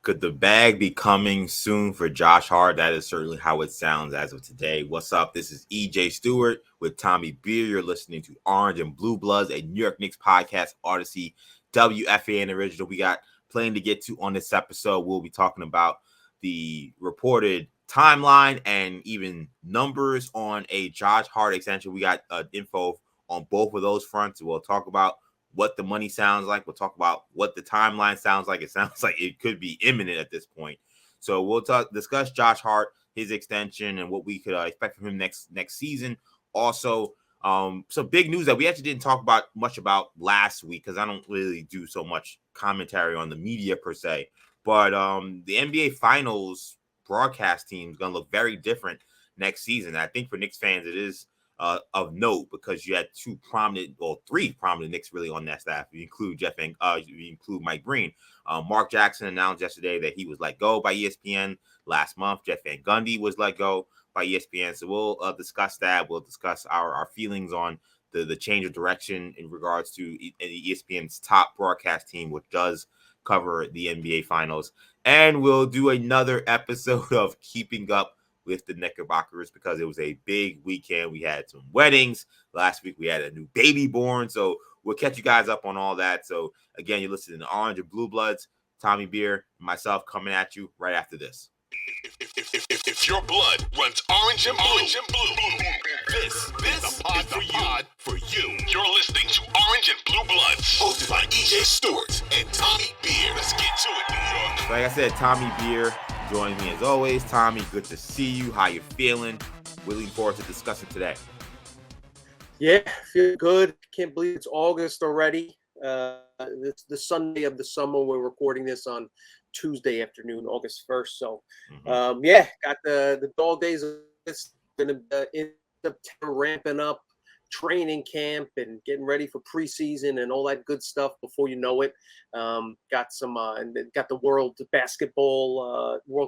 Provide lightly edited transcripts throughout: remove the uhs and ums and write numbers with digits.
Could the bag be coming soon for Josh Hart? That is certainly how it sounds as of today. What's up? This is EJ Stewart with Tommy Beer. You're listening to Orange and Blue Bloods, a New York Knicks podcast, Audacy, WFAN original. We got plenty to get to on this episode. We'll be talking about the reported timeline and even numbers on a Josh Hart extension. We got info on both of those fronts. We'll talk about what the money sounds like. We'll talk about what the timeline sounds like. It sounds like it could be imminent at this point. So we'll discuss Josh Hart, his extension, and what we could expect from him next season. Also, some big news that we actually didn't talk about much about last week because I don't really do so much commentary on the media per se. But the NBA Finals broadcast team is going to look very different next season. I think for Knicks fans, it is of note because you had three prominent Knicks really on that staff. You include you include Mike Breen. Mark Jackson announced yesterday that he was let go by ESPN last month. Jeff Van Gundy was let go by ESPN. So we'll discuss that. We'll discuss our feelings on the change of direction in regards to ESPN's top broadcast team, which does cover the NBA Finals. And we'll do another episode of Keeping Up with the Knickerbockers because it was a big weekend. We had some weddings. Last week we had a new baby born. So we'll catch you guys up on all that. So again, you're listening to Orange and Blue Bloods, Tommy Beer, myself coming at you right after this. If your blood runs orange and blue, this is the pod for you. You're listening to Orange and Blue Bloods, hosted by EJ Stewart and Tommy Beer. Let's get to it, New York. Like I said, Tommy Beer joining me as always. Tommy, good to see you. How you feeling? We're looking forward to discussing today. Yeah, feel good. Can't believe it's August already. It's the Sunday of the summer. We're recording this on Tuesday afternoon, August 1st. So, got the dog days of this. Going to in September ramping up training camp and getting ready for preseason and all that good stuff. Before you know it, got the World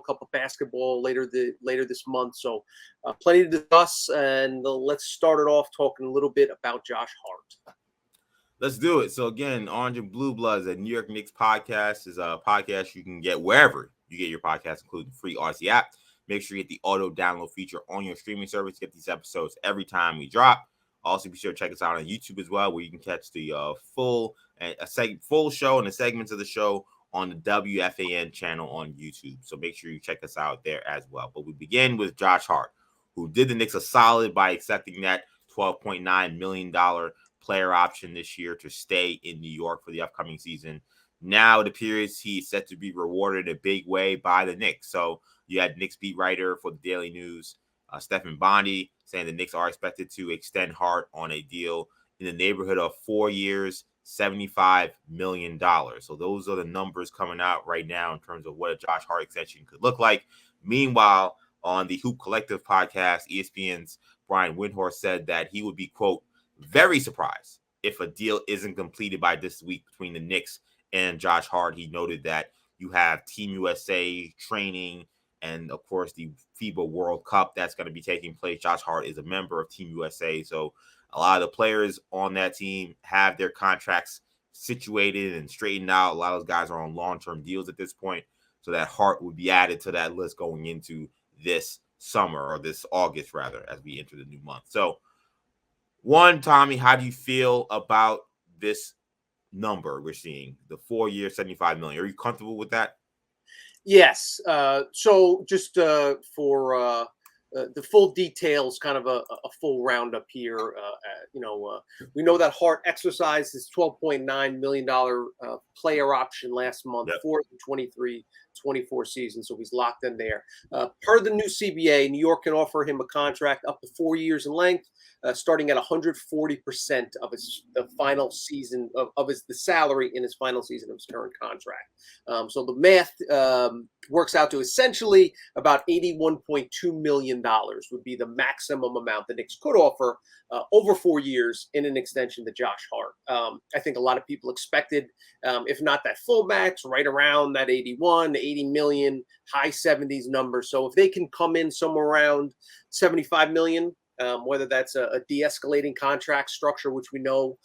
Cup of basketball later this month. So, plenty to discuss. And let's start it off talking a little bit about Josh Hart. Let's do it. So again, Orange and Blue Bloods, a New York Knicks podcast, is a podcast you can get wherever you get your podcast, including the free Audacy App. Make sure you get the auto download feature on your streaming service to get these episodes every time we drop. Also, be sure to check us out on YouTube as well, where you can catch the full show and the segments of the show on the WFAN channel on YouTube. So make sure you check us out there as well. But we begin with Josh Hart, who did the Knicks a solid by accepting that $12.9 million player option this year to stay in New York for the upcoming season. Now it appears he's set to be rewarded in a big way by the Knicks. So you had Knicks beat writer for the Daily News, Stephen Bondi, saying the Knicks are expected to extend Hart on a deal in the neighborhood of 4 years, $75 million. So those are the numbers coming out right now in terms of what a Josh Hart extension could look like. Meanwhile, on the Hoop Collective podcast, ESPN's Brian Windhorst said that he would be, quote, very surprised if a deal isn't completed by this week between the Knicks and Josh Hart. He noted that you have Team USA training and, of course, the FIBA World Cup that's going to be taking place. Josh Hart is a member of Team USA. So a lot of the players on that team have their contracts situated and straightened out. A lot of those guys are on long-term deals at this point. So that Hart would be added to that list going into this summer, or this August, rather, as we enter the new month. So, one, Tommy, how do you feel about this number we're seeing, the 4 year, $75 million? Are you comfortable with that? Yes. So just for the full details, kind of a full roundup here. We know that Hart exercised his $12.9 million player option last month for the 23-24 season. So he's locked in there. Per the new CBA, New York can offer him a contract up to 4 years in length, starting at 140% of the final season of the salary in his final season of his current contract. So the math works out to essentially about $81.2 million would be the maximum amount the Knicks could offer over 4 years in an extension to Josh Hart. I think a lot of people expected, if not that full max, right around that 80 million, high 70s number. So if they can come in somewhere around 75 million, whether that's a de-escalating contract structure, which we know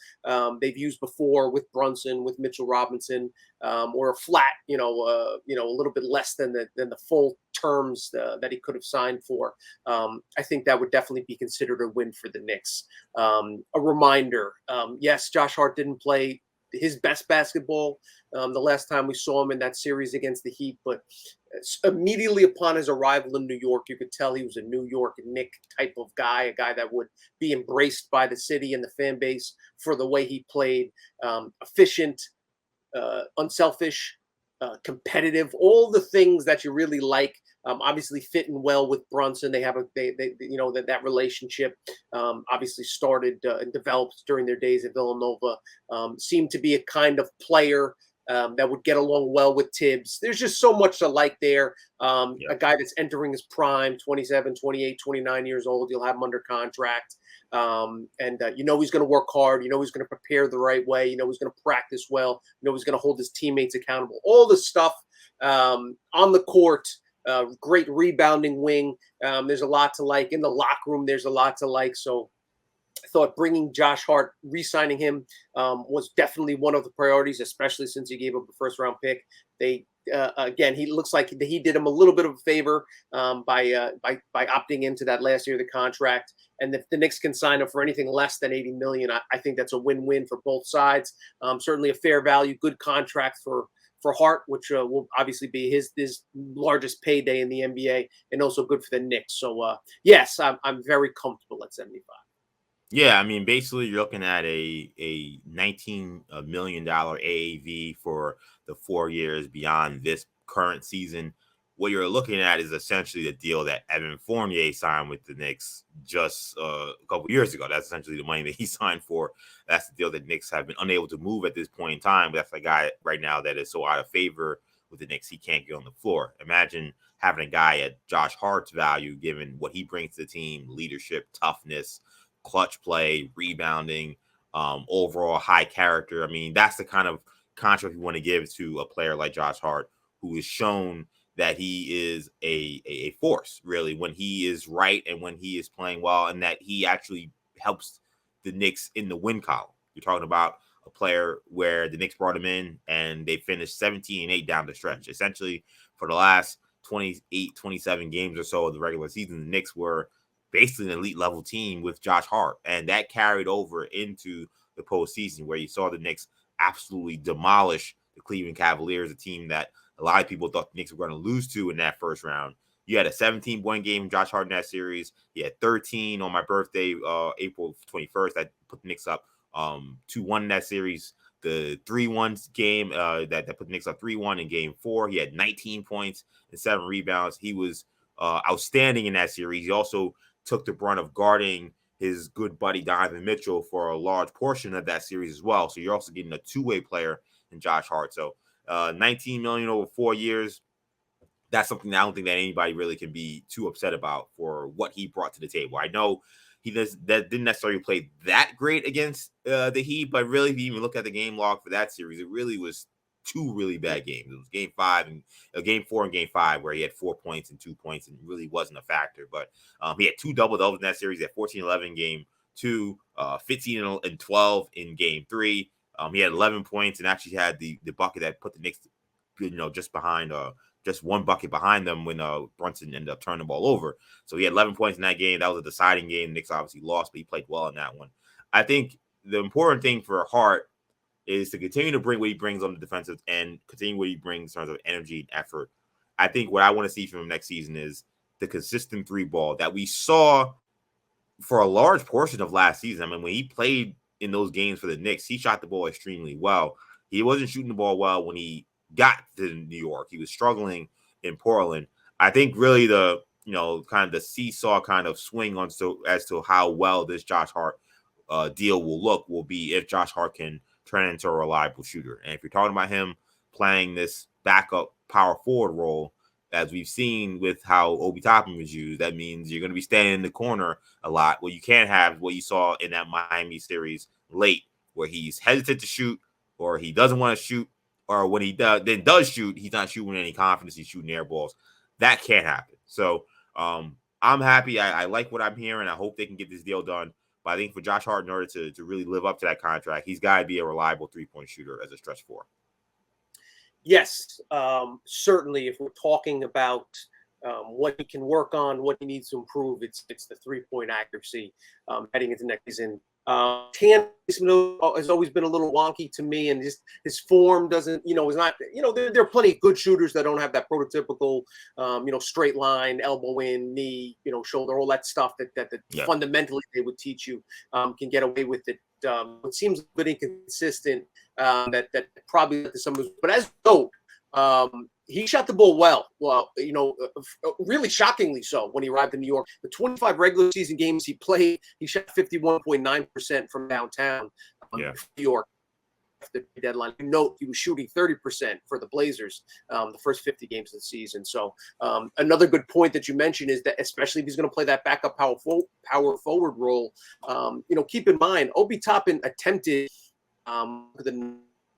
they've used before with Brunson, with Mitchell Robinson, or a flat, a little bit less than the full terms that he could have signed for. I think that would definitely be considered a win for the Knicks. A reminder, yes, Josh Hart didn't play his best basketball the last time we saw him in that series against the Heat, but immediately upon his arrival in New York, you could tell he was a New York Knick type of guy, a guy that would be embraced by the city and the fan base for the way he played. Efficient, unselfish, competitive, all the things that you really like. Obviously fitting well with Brunson. They have that relationship obviously started and developed during their days at Villanova. Seemed to be a kind of player that would get along well with Tibbs. There's just so much to like there. A guy that's entering his prime, 27, 28, 29 years old. You'll have him under contract. And he's going to work hard. He's going to prepare the right way. He's going to practice well. He's going to hold his teammates accountable. All the stuff on the court. Great rebounding wing. There's a lot to like. In the locker room, there's a lot to like. So I thought bringing Josh Hart, re-signing him, was definitely one of the priorities, especially since he gave up a first-round pick. Again, he looks like he did him a little bit of a favor by opting into that last year of the contract. And if the Knicks can sign him for anything less than $80 million, I think that's a win-win for both sides. Certainly a fair value, good contract for Hart, which will obviously be his largest payday in the NBA, and also good for the Knicks. So yes, I'm very comfortable at 75. Yeah, I mean, basically, you're looking at a $19 million AAV for the 4 years beyond this current season. What you're looking at is essentially the deal that Evan Fournier signed with the Knicks just a couple years ago. That's essentially the money that he signed for. That's the deal that Knicks have been unable to move at this point in time. But that's the guy right now that is so out of favor with the Knicks, he can't get on the floor. Imagine having a guy at Josh Hart's value, given what he brings to the team, leadership, toughness, clutch play, rebounding, overall high character. I mean, that's the kind of contract you want to give to a player like Josh Hart, who has shown that he is a force, really, when he is right and when he is playing well, and that he actually helps the Knicks in the win column. You're talking about a player where the Knicks brought him in and they finished 17-8 down the stretch. Essentially, for the last 28, 27 games or so of the regular season, the Knicks were basically an elite level team with Josh Hart. And that carried over into the postseason, where you saw the Knicks absolutely demolish the Cleveland Cavaliers, a team that a lot of people thought the Knicks were going to lose to in that first round. You had a 17-point game from Josh Hart in that series. He had 13 on my birthday, April 21st. That put the Knicks up 2-1 in that series. The 3-1 game that put the Knicks up 3-1 in game 4. He had 19 points and 7 rebounds. He was outstanding in that series. He also took the brunt of guarding his good buddy Donovan Mitchell for a large portion of that series as well. So you're also getting a two-way player in Josh Hart. So $19 million over 4 years. That's something I don't think that anybody really can be too upset about for what he brought to the table. I know that didn't necessarily play that great against the Heat, but really, if you even look at the game log for that series, it really was 2 really bad games. It was game 4 and game 5 where he had 4 points and 2 points and really wasn't a factor. But he had 2 double-doubles in that series. He had 14-11 in game 2, 15 and 12 in game 3. He had 11 points and actually had the bucket that put the Knicks, just behind, just one bucket behind them when Brunson ended up turning the ball over. So he had 11 points in that game. That was a deciding game. The Knicks obviously lost, but he played well in that one. I think the important thing for Hart is to continue to bring what he brings on the defensive end, continue what he brings in terms of energy and effort. I think what I want to see from him next season is the consistent 3 ball that we saw for a large portion of last season. I mean, when he played in those games for the Knicks, he shot the ball extremely well. He wasn't shooting the ball well when he got to New York. He was struggling in Portland. I think really the kind of the seesaw kind of swing on as to how well this Josh Hart deal will be if Josh Hart can turn into a reliable shooter. And if you're talking about him playing this backup power forward role, as we've seen with how Obi Toppin was used, that means you're going to be standing in the corner a lot. What you can't have what you saw in that Miami series late, where he's hesitant to shoot, or he doesn't want to shoot, or when he does shoot, he's not shooting with any confidence. He's shooting air balls. That can't happen. So I'm happy. I like what I'm hearing. I hope they can get this deal done. But I think for Josh Hart, in order to really live up to that contract, he's got to be a reliable 3-point shooter as a stretch four. Yes, certainly. If we're talking about what he can work on, what he needs to improve, it's the 3-point accuracy heading into next season. Tan has always been a little wonky to me, and just his form doesn't, is not, there are plenty of good shooters that don't have that prototypical, straight line, elbow in, knee, shoulder, all that stuff that fundamentally they would teach you, can get away with it. It seems a bit inconsistent, that probably led to some of, but as though, he shot the ball well. Well, really shockingly so when he arrived in New York. The 25 regular season games he played, he shot 51.9% from downtown New York after the deadline. Note he was shooting 30% for the Blazers the first 50 games of the season. So another good point that you mentioned is that, especially if he's going to play that backup power forward role, keep in mind Obi Toppin attempted the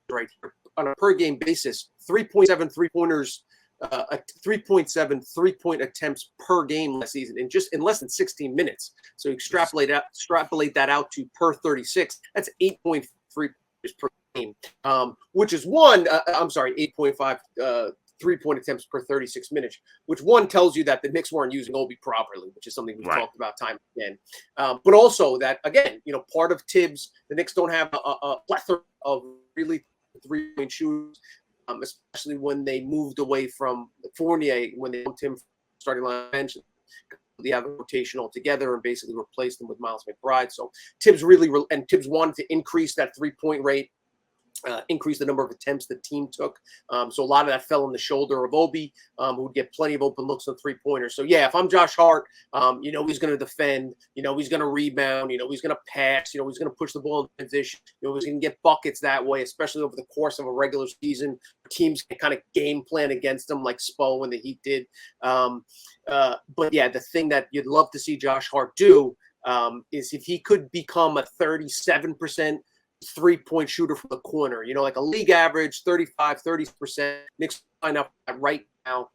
right here on a per game basis, 3.7 3-pointers, 3.7 3-point attempts per game last season in less than 16 minutes. So extrapolate that out to per 36. That's 8.3 per game, which is 8.5 3-point attempts per 36 minutes, which tells you that the Knicks weren't using Obi properly, which is something we've talked about time and again. But also that, again, part of Tibbs, the Knicks don't have a plethora of really 3-point shooters, especially when they moved away from Fournier, when they moved him starting line bench. They have a rotation altogether and basically replaced them with Miles McBride. So Tibbs Tibbs wanted to increase that 3-point rate, increase the number of attempts the team took. So a lot of that fell on the shoulder of Obi, who would get plenty of open looks on 3-pointers. So yeah, if I'm Josh Hart, he's going to defend, he's going to rebound, he's going to pass, he's going to push the ball in position, he's going to get buckets that way, especially over the course of a regular season. Teams can kind of game plan against him like Spo and the Heat did. But yeah, the thing that you'd love to see Josh Hart do is if he could become a 37% 3-point shooter from the corner, like a league average 30%. Knicks line up right now.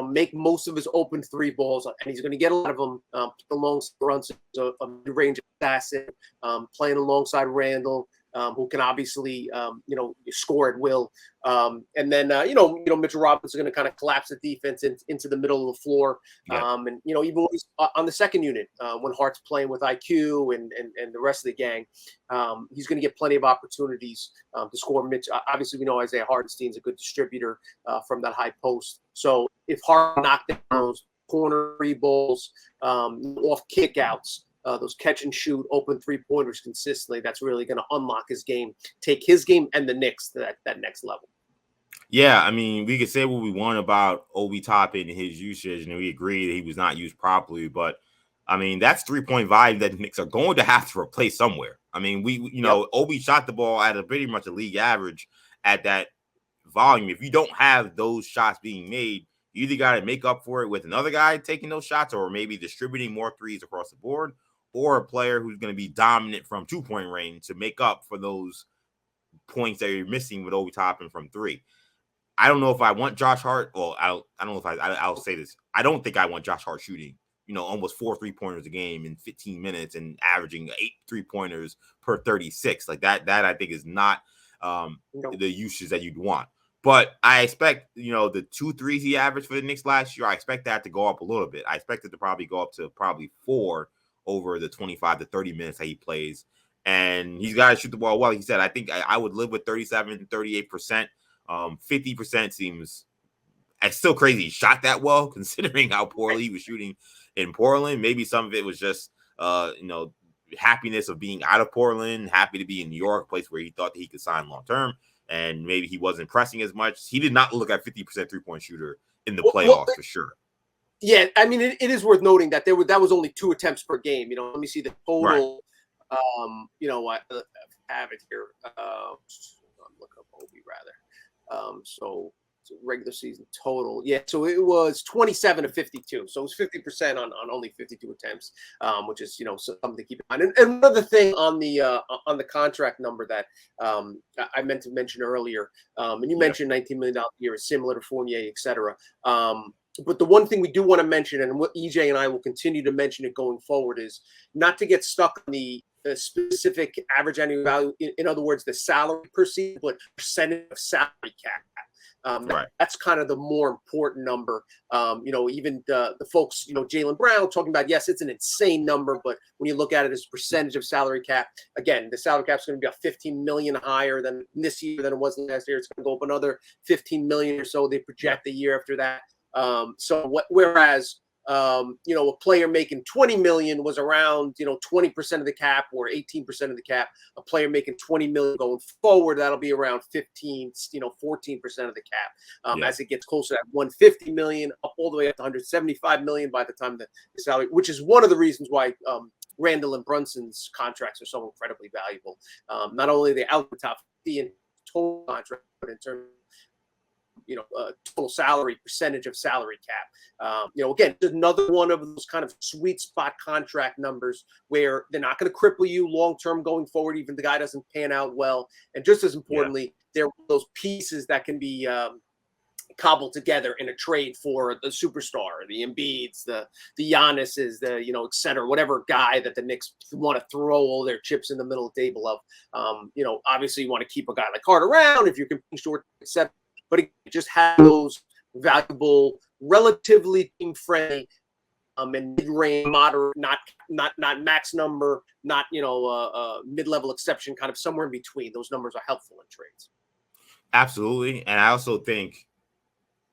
Make most of his open 3 balls, and he's going to get a lot of them. The long runs, a mid-range assassin, playing alongside Randall, who can obviously, score at will. And then, Mitchell Robinson's going to kind of collapse the defense into the middle of the floor. And, even when he's on the second unit, when Hart's playing with IQ and the rest of the gang, he's going to get plenty of opportunities to score. Obviously, we know Isaiah Hartenstein's a good distributor from that high post. So if Hart knocked down those corner 3 balls, off kickouts, those catch and shoot open 3-pointers consistently, that's really going to unlock his game, take his game and the Knicks to that next level. Yeah, I mean, we could say what we want about Obi Toppin and his usage, and we agree that he was not used properly. But I mean, that's 3-point volume that the Knicks are going to have to replace somewhere. I mean, Obi shot the ball at a pretty much a league average at that volume. If you don't have those shots being made, you either got to make up for it with another guy taking those shots, or maybe distributing more threes across the board, or a player who's going to be dominant from 2-point range to make up for those points that you're missing with Obi Toppin from 3. I don't know if I want Josh Hart. Well, I don't know if I'll say this. I don't think I want Josh Hart shooting, almost 4 3-pointers a game in 15 minutes and averaging 8 3-pointers per 36. Like that I think is not the usage that you'd want. But I expect, the 2 threes he averaged for the Knicks last year, I expect that to go up a little bit. I expect it to probably go up to 4 over the 25 to 30 minutes that he plays. And he's got to shoot the ball well. He said, I think I would live with 37, 38%. 50% seems still crazy. He shot that well, considering how poorly he was shooting in Portland. Maybe some of it was just, happiness of being out of Portland, happy to be in New York, a place where he thought that he could sign long-term. And maybe he wasn't pressing as much. He did not look at 50% 3-point shooter in the playoffs for sure. Yeah, I mean, it is worth noting that that was only 2 attempts per game. Let me see the total. Right. I have it here. Look up Obi rather. So regular season total. Yeah, so it was 27 to 52. So it was 50% on only 52 attempts, which is something to keep in mind. And another thing on the contract number that I meant to mention earlier, and you mentioned $19 million a year is similar to Fournier, et cetera. But the one thing we do want to mention, and what EJ and I will continue to mention it going forward, is not to get stuck on the specific average annual value. In other words, the salary per season, but percentage of salary cap. Right. That's kind of the more important number. Even the folks, Jaylen Brown talking about, yes, it's an insane number, but when you look at it as a percentage of salary cap, again, the salary cap is going to be about 15 million higher than this year than it was last year. It's going to go up another 15 million or so. They project the year after that. Whereas a player making 20 million was around, 20% of the cap or 18% of the cap. A player making 20 million going forward, that'll be around 15, 14% of the cap. As it gets closer to that 150 million, up all the way up to 175 million by the time the salary, which is one of the reasons why Randall and Brunson's contracts are so incredibly valuable. Not only are they out the top 50 in total contract, but in terms total salary, percentage of salary cap. Again, another one of those kind of sweet spot contract numbers where they're not going to cripple you long-term going forward, even if the guy doesn't pan out well. And just as importantly, they're those pieces that can be cobbled together in a trade for the superstar, the Embiids, the Giannis's, et cetera, whatever guy that the Knicks want to throw all their chips in the middle of the table of. Obviously you want to keep a guy like Hart around if you're competing short, etc. But just have those valuable, relatively team-friendly, and mid-range, moderate, not max number, not mid-level exception, kind of somewhere in between. Those numbers are helpful in trades. Absolutely, and I also think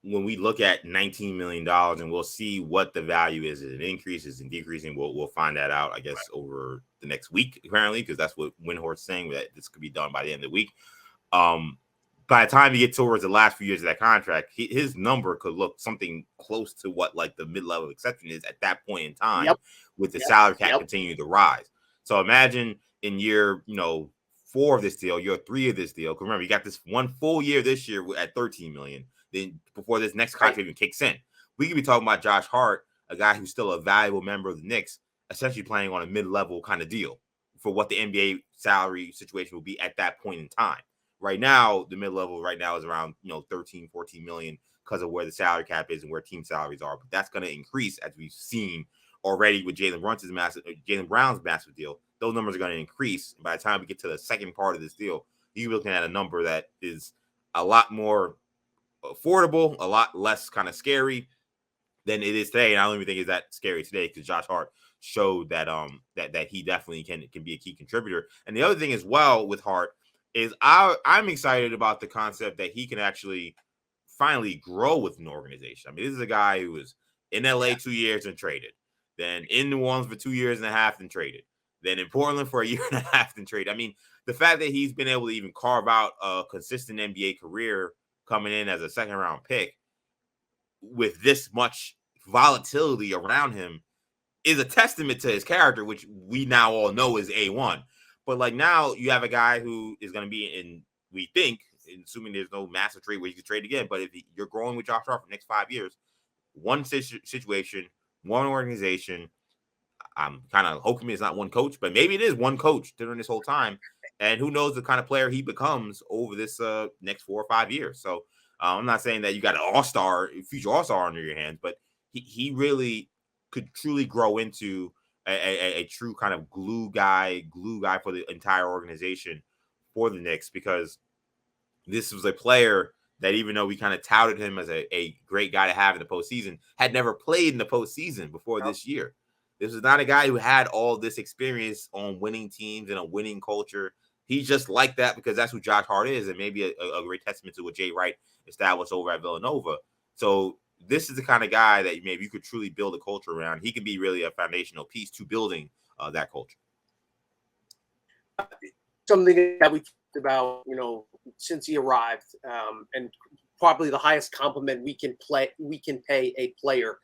when we look at $19 million, and we'll see what the value is it increases and decreasing. We'll find that out, I guess, over the next week, apparently, because that's what Windhorst's saying, that this could be done by the end of the week. By the time you get towards the last few years of that contract, his number could look something close to what like the mid-level exception is at that point in time, with the salary cap continuing to rise. So imagine in year 4 of this deal, year 3 of this deal. Because remember, you got this one full year this year at 13 million. Then before this next contract even kicks in, we could be talking about Josh Hart, a guy who's still a valuable member of the Knicks, essentially playing on a mid-level kind of deal for what the NBA salary situation will be at that point in time. Right now, the mid-level right now is around 13, 14 million because of where the salary cap is and where team salaries are. But that's going to increase, as we've seen already with Jaylen Brown's massive deal. Those numbers are going to increase. And by the time we get to the second part of this deal, you're looking at a number that is a lot more affordable, a lot less kind of scary than it is today. And I don't even think it's that scary today because Josh Hart showed that that he definitely can be a key contributor. And the other thing as well with Hart is I'm excited about the concept that he can actually finally grow with an organization. I mean, this is a guy who was in LA 2 years and traded, then in New Orleans for 2 years and a half and traded, then in Portland for a year and a half and traded. I mean, the fact that he's been able to even carve out a consistent NBA career coming in as a second-round pick with this much volatility around him is a testament to his character, which we now all know is A1. But like now you have a guy who is going to be in, we think, assuming there's no massive trade where you can trade again, but if you're growing with Josh Hart for the next 5 years, one situation, one organization, I'm kind of hoping it's not one coach, but maybe it is one coach during this whole time. And who knows the kind of player he becomes over this next 4 or 5 years. So I'm not saying that you got an future all-star under your hands, but he really could truly grow into a true kind of glue guy for the entire organization for the Knicks, because this was a player that, even though we kind of touted him as a great guy to have in the postseason, had never played in the postseason before this year. This was not a guy who had all this experience on winning teams and a winning culture. He's just like that because that's who Josh Hart is, and maybe a great testament to what Jay Wright established over at Villanova. So this is the kind of guy that maybe you could truly build a culture around. He can be really a foundational piece to building that culture. Something that we talked about, since he arrived, and probably the highest compliment we can pay a player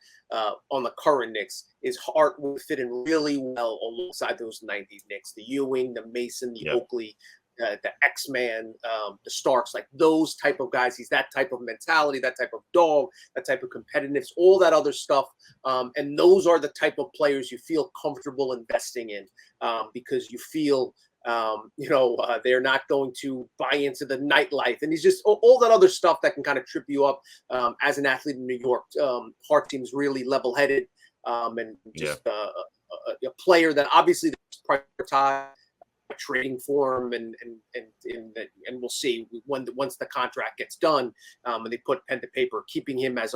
on the current Knicks is Hart would fit in really well alongside those 90s Knicks, the Ewing, the Mason, the Oakley, the X-Man, the Starks, like those type of guys. He's that type of mentality, that type of dog, that type of competitiveness, all that other stuff. And those are the type of players you feel comfortable investing in because you feel They're not going to buy into the nightlife, and he's just all that other stuff that can kind of trip you up as an athlete in New York. Hart seems really level-headed and just a player that obviously prioritized trading for him, and we'll see once the contract gets done and they put pen to paper, keeping him as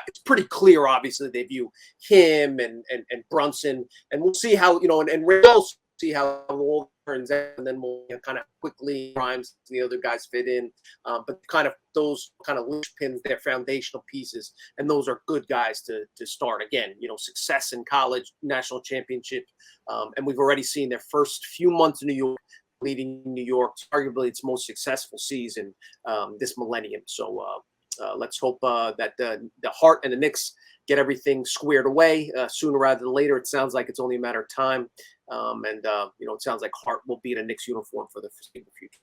it's pretty clear. Obviously, they view him and Brunson, and we'll see how and Randall, see how it all turns out, and then we'll kind of quickly Grimes and the other guys fit in. But kind of those kind of linchpins, they're foundational pieces, and those are good guys to start. Again, success in college, national championship, and we've already seen their first few months in New York, leading New York, arguably its most successful season this millennium. So let's hope that the Hart and the Knicks get everything squared away sooner rather than later. It sounds like it's only a matter of time. It sounds like Hart will be in a Knicks uniform for the foreseeable future.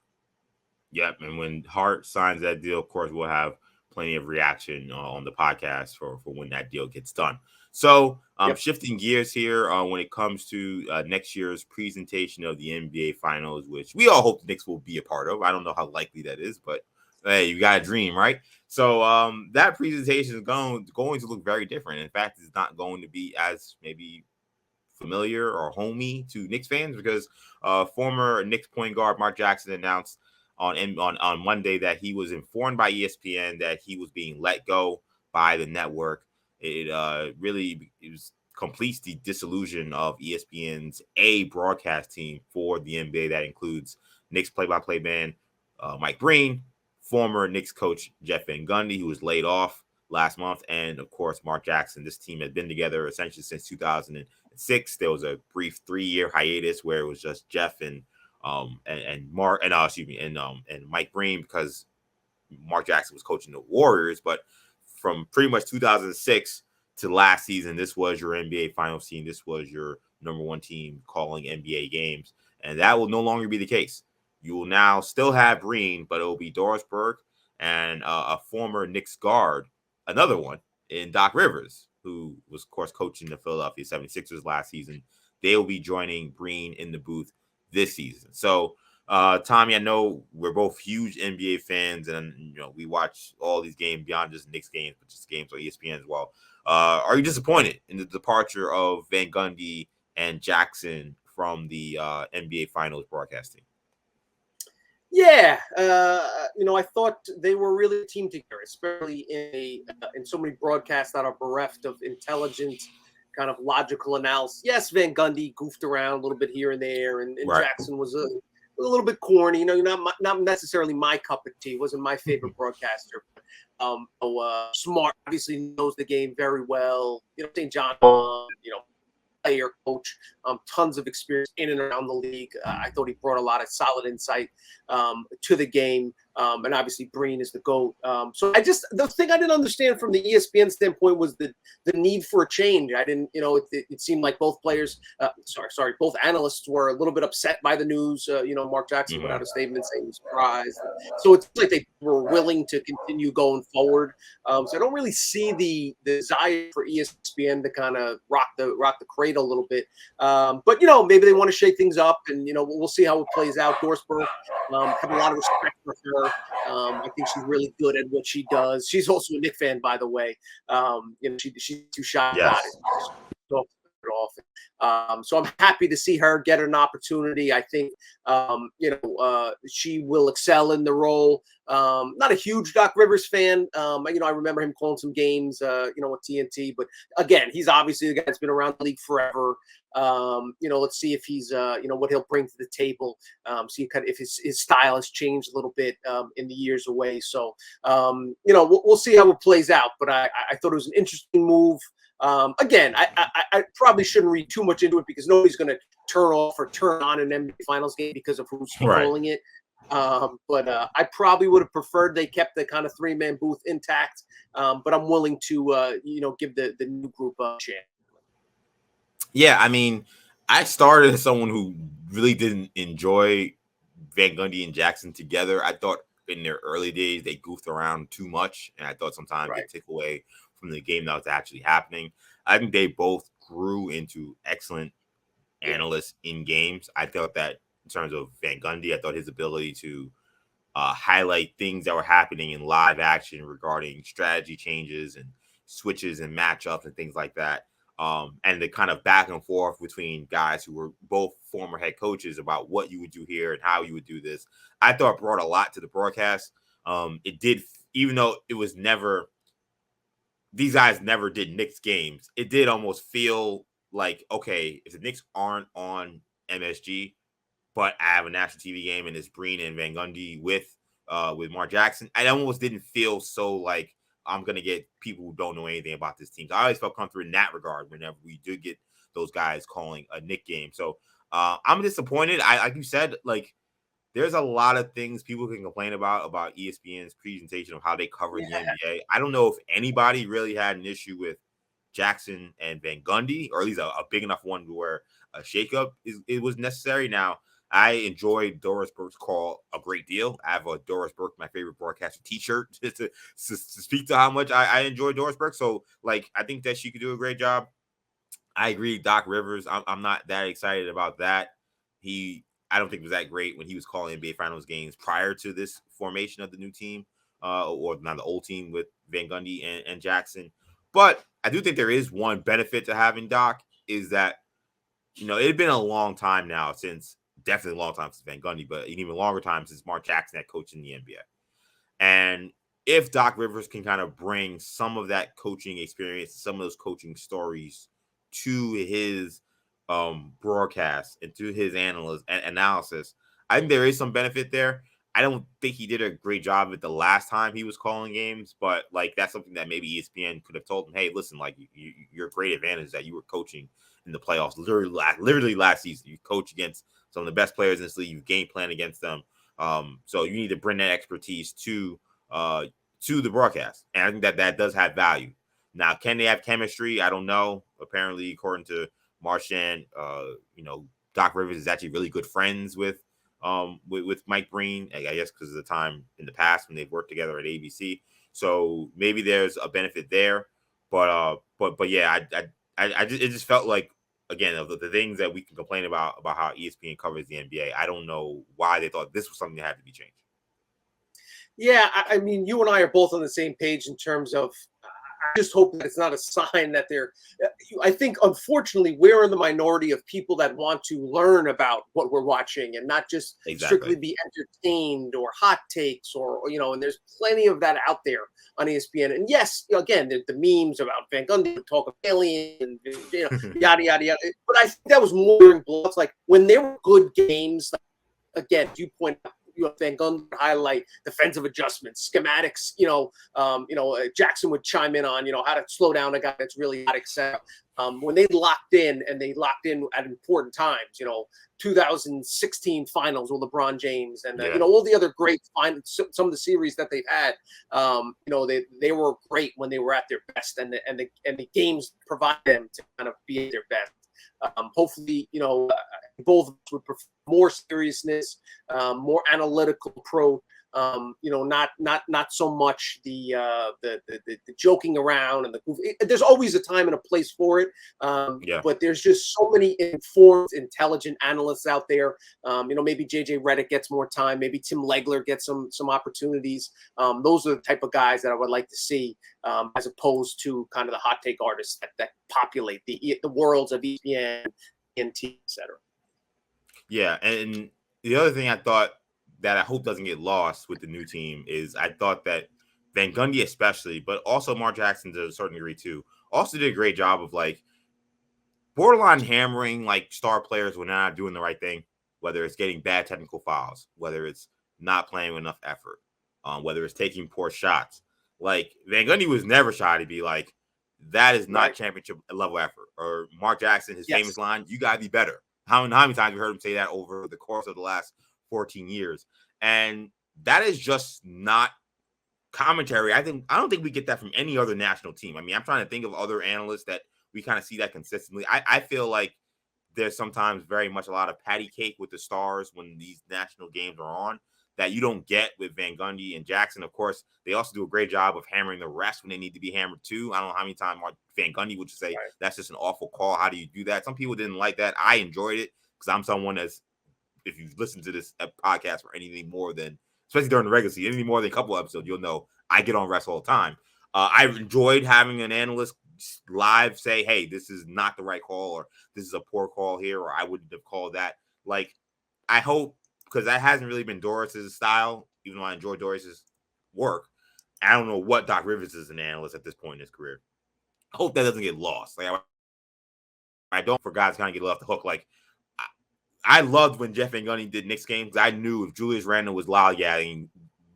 Yep. And when Hart signs that deal, of course, we'll have plenty of reaction on the podcast for when that deal gets done. So shifting gears here when it comes to next year's presentation of the NBA Finals, which we all hope the Knicks will be a part of. I don't know how likely that is, but hey, you got a dream, right? So that presentation is going to look very different. In fact, it's not going to be as maybe familiar or homey to Knicks fans, because former Knicks point guard Mark Jackson announced on Monday that he was informed by ESPN that he was being let go by the network. It completes the dissolution of ESPN's A broadcast team for the NBA that includes Knicks play-by-play man Mike Breen, former Knicks coach Jeff Van Gundy, who was laid off last month, and of course Mark Jackson. This team has been together essentially since 2006. There was a brief 3-year hiatus where it was just Jeff and Mike Breen, because Mark Jackson was coaching the Warriors. But from pretty much 2006 to last season, this was your NBA Finals team. This was your number one team calling NBA games, and that will no longer be the case. You will now still have Breen, but it will be Doris Burke and a former Knicks guard, another one in Doc Rivers, who was, of course, coaching the Philadelphia 76ers last season. They will be joining Breen in the booth this season. So, Tommy, I know we're both huge NBA fans, and we watch all these games beyond just Knicks games, but just games on ESPN as well. Are you disappointed in the departure of Van Gundy and Jackson from the NBA Finals broadcasting? Yeah, I thought they were really a team together, especially in so many broadcasts that are bereft of intelligent, kind of logical analysis. Yes, Van Gundy goofed around a little bit here and there, and right. Jackson was a little bit corny. Not necessarily my cup of tea. Wasn't my favorite broadcaster. Smart, obviously knows the game very well. St. John, player, coach, tons of experience in and around the league. I thought he brought a lot of solid insight to the game. And obviously Breen is the GOAT. So the thing I didn't understand from the ESPN standpoint was the need for a change. I didn't, it seemed like both players, both analysts were a little bit upset by the news. Mark Jackson put out a statement saying he's surprised. So it's like they were willing to continue going forward. So I don't really see the desire for ESPN to kind of rock the cradle a little bit. But maybe they want to shake things up, and we'll see how it plays out. Dorsberg, have a lot of respect for her. I think she's really good at what she does. She's also a Knick fan, by the way. She's too shy about it. So I'm happy to see her get an opportunity. I think, she will excel in the role. Not a huge Doc Rivers fan. I remember him calling some games, with TNT. But again, he's obviously the guy that's been around the league forever. Let's see if he's, what he'll bring to the table. See kind of if his style has changed a little bit in the years away. So, we'll see how it plays out. But I thought it was an interesting move. Again, I probably shouldn't read too much into it, because nobody's going to turn off or turn on an NBA Finals game because of who's controlling it. But I probably would have preferred they kept the kind of 3-man booth intact. But I'm willing to, give the new group a chance. Yeah, I mean, I started as someone who really didn't enjoy Van Gundy and Jackson together. I thought in their early days they goofed around too much, and I thought sometimes they took away from the game that was actually happening. I think they both grew into excellent analysts in games. I thought that in terms of Van Gundy. I thought his ability to highlight things that were happening in live action regarding strategy changes and switches and matchups and things like that. And the kind of back and forth between guys who were both former head coaches about what you would do here and how you would do this, I thought brought a lot to the broadcast. It did, even though it was never, these guys never did Knicks games, it did almost feel like, okay, if the Knicks aren't on MSG, but I have a national TV game and it's Breen and Van Gundy with Mark Jackson, I almost didn't feel so like I'm going to get people who don't know anything about this team. So I always felt comfortable in that regard whenever we do get those guys calling a Knick game. So I'm disappointed. Like you said, like, there's a lot of things people can complain about ESPN's presentation of how they cover the NBA. I don't know if anybody really had an issue with Jackson and Van Gundy, or at least a big enough one where a shakeup it was necessary. Now, I enjoyed Doris Burke's call a great deal. I have a Doris Burke, my favorite broadcaster T-shirt, to speak to how much I enjoy Doris Burke. So, like, I think that she could do a great job. I agree, Doc Rivers. I'm not that excited about that. I don't think it was that great when he was calling NBA Finals games prior to this formation of the new team, or not the old team with Van Gundy and Jackson. But I do think there is one benefit to having Doc, is that, it had been a long time now definitely a long time since Van Gundy, but an even longer time since Mark Jackson had coached in the NBA. And if Doc Rivers can kind of bring some of that coaching experience, some of those coaching stories to his broadcast and to his analysis, I think there is some benefit there. I don't think he did a great job of it the last time he was calling games, but like, that's something that maybe ESPN could have told him, hey, listen, like, your great advantage that you were coaching in the playoffs literally last season. You coach against some of the best players in this league. You game plan against them. So you need to bring that expertise to the broadcast. And I think that does have value. Now, can they have chemistry? I don't know. Apparently, according to Marchand, Doc Rivers is actually really good friends with Mike Breen, I guess because of the time in the past when they've worked together at ABC. So maybe there's a benefit there. But yeah, it just felt like, again, of the things that we can complain about how ESPN covers the NBA, I don't know why they thought this was something that had to be changed. Yeah, I mean, you and I are both on the same page in terms of, I just hope that it's not a sign that they're, I think, unfortunately, we're in the minority of people that want to learn about what we're watching and not just strictly be entertained or hot takes or, and there's plenty of that out there on ESPN. And yes, again, the memes about Van Gundy, talk of alien, yada, yada, yada. But I think that was more in bloods. Like, when there were good games, like, again, you point out, Van Gundy would highlight defensive adjustments, schematics. Jackson would chime in on how to slow down a guy that's really hot, etc. When they locked in at important times, 2016 finals with LeBron James and all the other great finals, some of the series that they've had, they were great when they were at their best, and the games provide them to kind of be at their best. Hopefully, both of us would prefer more seriousness, more analytical approach. Not so much the joking around and there's always a time and a place for it. But there's just so many informed, intelligent analysts out there. Maybe JJ Redick gets more time. Maybe Tim Legler gets some opportunities. Those are the type of guys that I would like to see, as opposed to kind of the hot take artists that populate the worlds of ESPN, TNT, etc. Yeah, and the other thing I thought that I hope doesn't get lost with the new team is I thought that Van Gundy especially, but also Mark Jackson to a certain degree too, also did a great job of like borderline hammering like star players when they're not doing the right thing, whether it's getting bad technical fouls, whether it's not playing with enough effort, whether it's taking poor shots. Like, Van Gundy was never shy to be like, that is not championship level effort. Or Mark Jackson, his famous line, you got to be better. How many times have you heard him say that over the course of the last 14 years? And that is just not commentary. I don't think we get that from any other national team. I mean, I'm trying to think of other analysts that we kind of see that consistently. I feel like there's sometimes very much a lot of patty cake with the stars when these national games are on that you don't get with Van Gundy and Jackson. Of course, they also do a great job of hammering the rest when they need to be hammered too. I don't know how many times Van Gundy would just say, that's just an awful call. How do you do that? Some people didn't like that. I enjoyed it because I'm someone that's if you listen to this podcast for anything more than, especially during the regular season, anything more than a couple episodes, you'll know I get on refs all the time. I've enjoyed having an analyst live say, hey, this is not the right call, or this is a poor call here, or I wouldn't have called that. Like, I hope, because that hasn't really been Doris's style, even though I enjoy Doris's work. I don't know what Doc Rivers is an analyst at this point in his career. I hope that doesn't get lost. Like, I don't for guys kind of get left the hook. Like, I loved when Jeff Van Gundy did Knicks games. I knew if Julius Randle was lollygagging,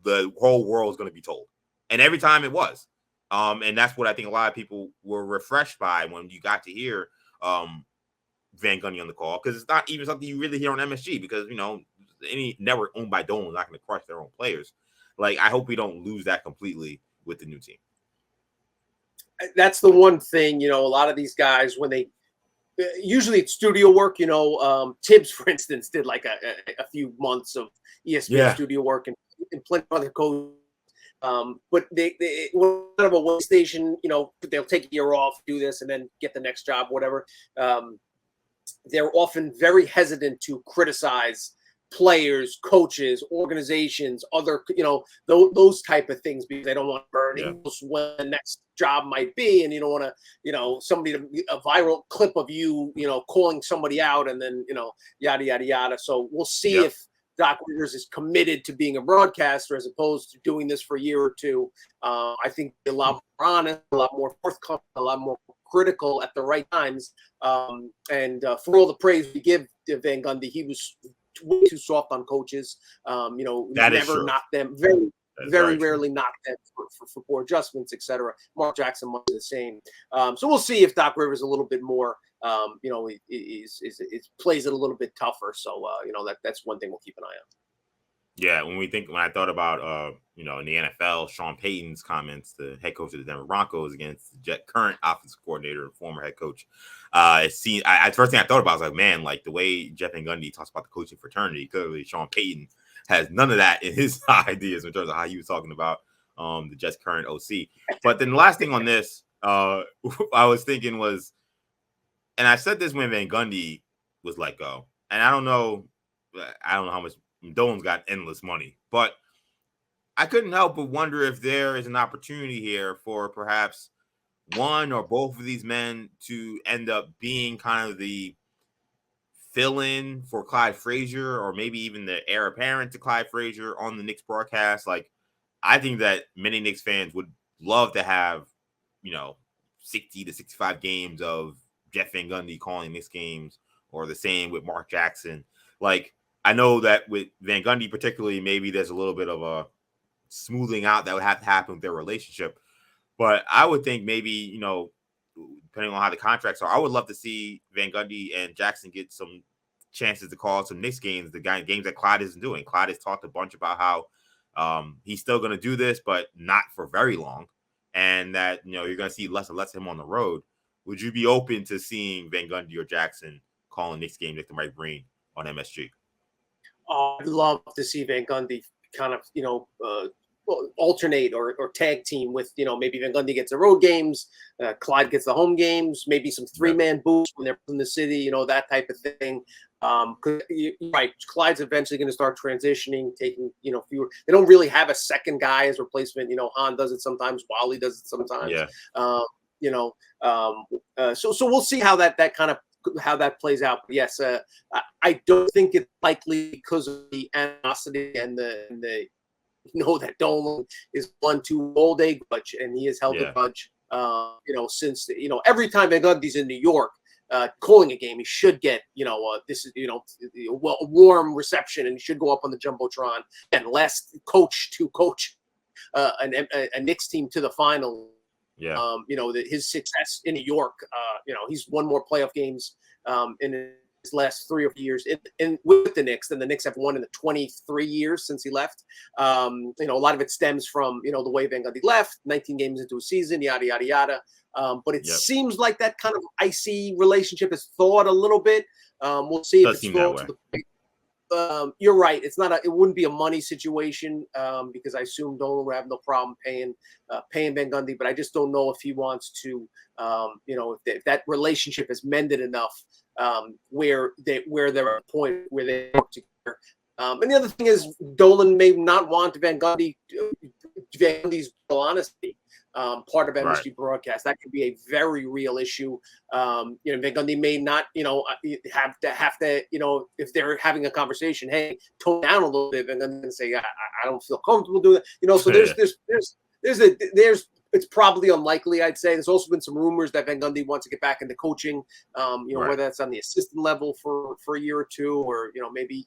the whole world was going to be told. And every time it was. And that's what I think a lot of people were refreshed by when you got to hear Van Gundy on the call, because it's not even something you really hear on MSG, because, you know, any network owned by Dolan is not going to crush their own players. Like, I hope we don't lose that completely with the new team. That's the one thing, you know, a lot of these guys, when they usually it's studio work, you know, Tibbs, for instance, did like a few months of ESPN studio work and plenty of other coaches. But they kind of a one station, you know, they'll take a year off, do this, and then get the next job, whatever. They're often very hesitant to criticize players, coaches, organizations, other, you know, those type of things, because they don't want to burn when the next job might be, and you don't want to, you know, somebody to a viral clip of you, you know, calling somebody out, and then, you know, yada yada yada. So we'll see if Doc Rivers is committed to being a broadcaster as opposed to doing this for a year or two. I think a lot more honest, a lot more forthcoming, a lot more critical at the right times. And for all the praise we give to Van Gundy, he was way too soft on coaches. You know, that never knocked them. Very rarely knocked them for poor adjustments, etc. Mark Jackson was the same. So we'll see if Doc Rivers a little bit more, you know, is plays it a little bit tougher. So you know, that's one thing we'll keep an eye on. Yeah, when I thought about you know, in the NFL, Sean Payton's comments, the head coach of the Denver Broncos, against the current offensive coordinator and former head coach, the first thing I thought about was like, man, like the way Jeff Van Gundy talks about the coaching fraternity, clearly Sean Payton has none of that in his ideas in terms of how he was talking about the Jets' current OC. But then the last thing on this, I was thinking was, and I said this when Van Gundy was let go, and I don't know how much Dolan's got endless money, but I couldn't help but wonder if there is an opportunity here for perhaps one or both of these men to end up being kind of the fill-in for Clyde Frazier, or maybe even the heir apparent to Clyde Frazier on the Knicks broadcast. Like, I think that many Knicks fans would love to have, you know, 60 to 65 games of Jeff Van Gundy calling Knicks games, or the same with Mark Jackson. Like, I know that with Van Gundy particularly, maybe there's a little bit of a smoothing out that would have to happen with their relationship. But I would think maybe, you know, depending on how the contracts are, I would love to see Van Gundy and Jackson get some chances to call some Knicks games, games that Clyde isn't doing. Clyde has talked a bunch about how he's still going to do this, but not for very long, and that, you know, you're going to see less and less of him on the road. Would you be open to seeing Van Gundy or Jackson calling Knicks games that they might bring on MSG? I'd love to see Van Gundy kind of, you know, alternate or tag team with, you know, maybe Van Gundy gets the road games, Clyde gets the home games, maybe some three-man booths when they're in the city, you know, that type of thing. Right, Clyde's eventually going to start transitioning, taking, you know, fewer. They don't really have a second guy as replacement. You know, Han does it sometimes, Wally does it sometimes. You know, so we'll see how that kind of how that plays out. But yes, I don't think it's likely because of the animosity and the you know, that Dolan is one too old a grudge, and he has held a grudge, you know, since, you know, every time Van Gundy's in New York calling a game, he should get, you know, this is, you know, a warm reception, and he should go up on the Jumbotron, and last coach to coach a Knicks team to the final. You know, his success in New York, you know, he's won more playoff games in his last 3 or 4 years in with the Knicks than the Knicks have won in the 23 years since he left. You know, a lot of it stems from, you know, the way Van Gundy left, 19 games into a season, yada, yada, yada. But it seems like that kind of icy relationship is thawed a little bit. We'll see if it's thawed to the point. You're right. It wouldn't be a money situation because I assume Dolan would have no problem paying Van Gundy, but I just don't know if he wants to, you know, if that relationship is mended enough where they're at a point where they work together And the other thing is Dolan may not want Van Gundy's honesty part of MSG broadcast. That could be a very real issue. Van Gundy may not, have to, if they're having a conversation, hey, tone down a little bit, and then say, I don't feel comfortable doing that. So there's it's probably unlikely, I'd say. There's also been some rumors that Van Gundy wants to get back into coaching, whether that's on the assistant level for a year or two, or, maybe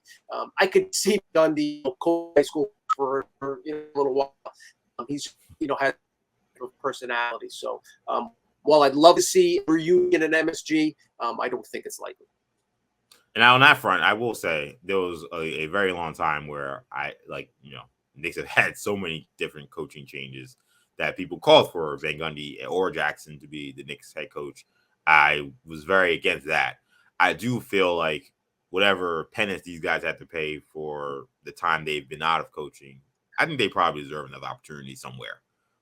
I could see Gundy coach high school for a little while. He's, had a personality. So while I'd love to see a reunion in MSG, I don't think it's likely. And on that front, I will say there was a very long time where Knicks have had so many different coaching changes that people called for Van Gundy or Jackson to be the Knicks head coach. I was very against that. I do feel like whatever penance these guys have to pay for the time they've been out of coaching, I think they probably deserve another opportunity somewhere.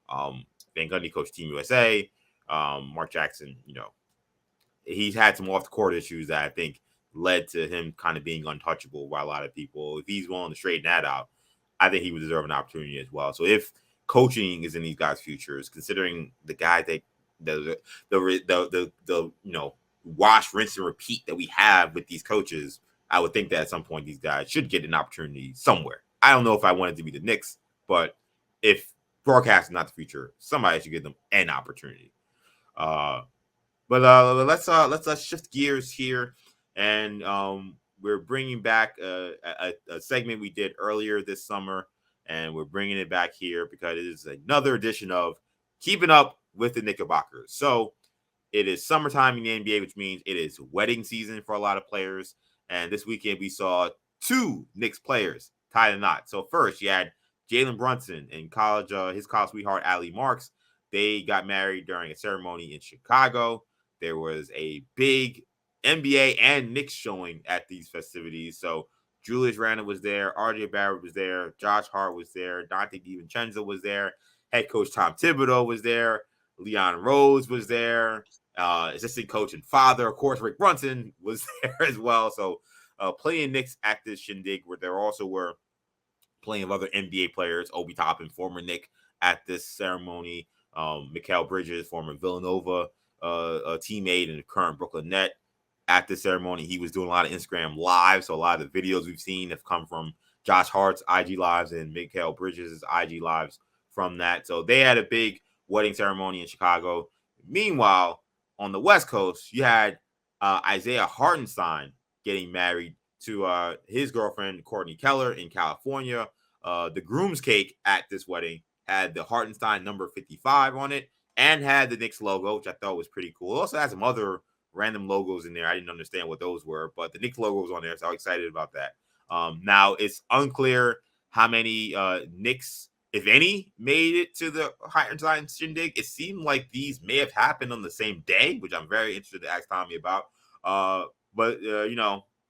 Van Gundy coached Team USA. Mark Jackson, he's had some off-the-court issues that I think led to him kind of being untouchable by a lot of people. If he's willing to straighten that out, I think he would deserve an opportunity as well. So if coaching is in these guys' futures, considering the guy that the wash, rinse, and repeat that we have with these coaches, I would think that at some point these guys should get an opportunity somewhere. I don't know if I want it to be the Knicks, but if broadcast is not the future, somebody should give them an opportunity. But let's shift gears here, and we're bringing back a segment we did earlier this summer, and we're bringing it back here because it is another edition of Keeping Up with the Knickerbockers. So it is summertime in the NBA, which means it is wedding season for a lot of players. And this weekend we saw two Knicks players tie the knot. So first you had Jalen Brunson and his college sweetheart, Allie Marks. They got married during a ceremony in Chicago. There was a big NBA and Knicks showing at these festivities. So Julius Randle was there, RJ Barrett was there, Josh Hart was there, Dante DiVincenzo was there, head coach Tom Thibodeau was there, Leon Rose was there, assistant coach and father, of course, Rick Brunson was there as well. So plenty of Knicks at this shindig, where there also were plenty of other NBA players, Obi Toppin, former Knick, at this ceremony, Mikal Bridges, former Villanova teammate and current Brooklyn Net, at this ceremony. He was doing a lot of Instagram live, so a lot of the videos we've seen have come from Josh Hart's IG lives and Mikal Bridges' IG lives from that. So they had a big wedding ceremony in Chicago. Meanwhile, on the West Coast, you had Isaiah Hartenstein getting married to his girlfriend, Courtney Keller, in California. The groom's cake at this wedding had the Hartenstein number 55 on it and had the Knicks logo, which I thought was pretty cool. It also had some other random logos in there. I didn't understand what those were, but the Knicks logo was on there, so I was excited about that. Now, it's unclear how many Knicks, if any, made it to the Hartenstein shindig. It seemed like these may have happened on the same day, which I'm very interested to ask Tommy about. But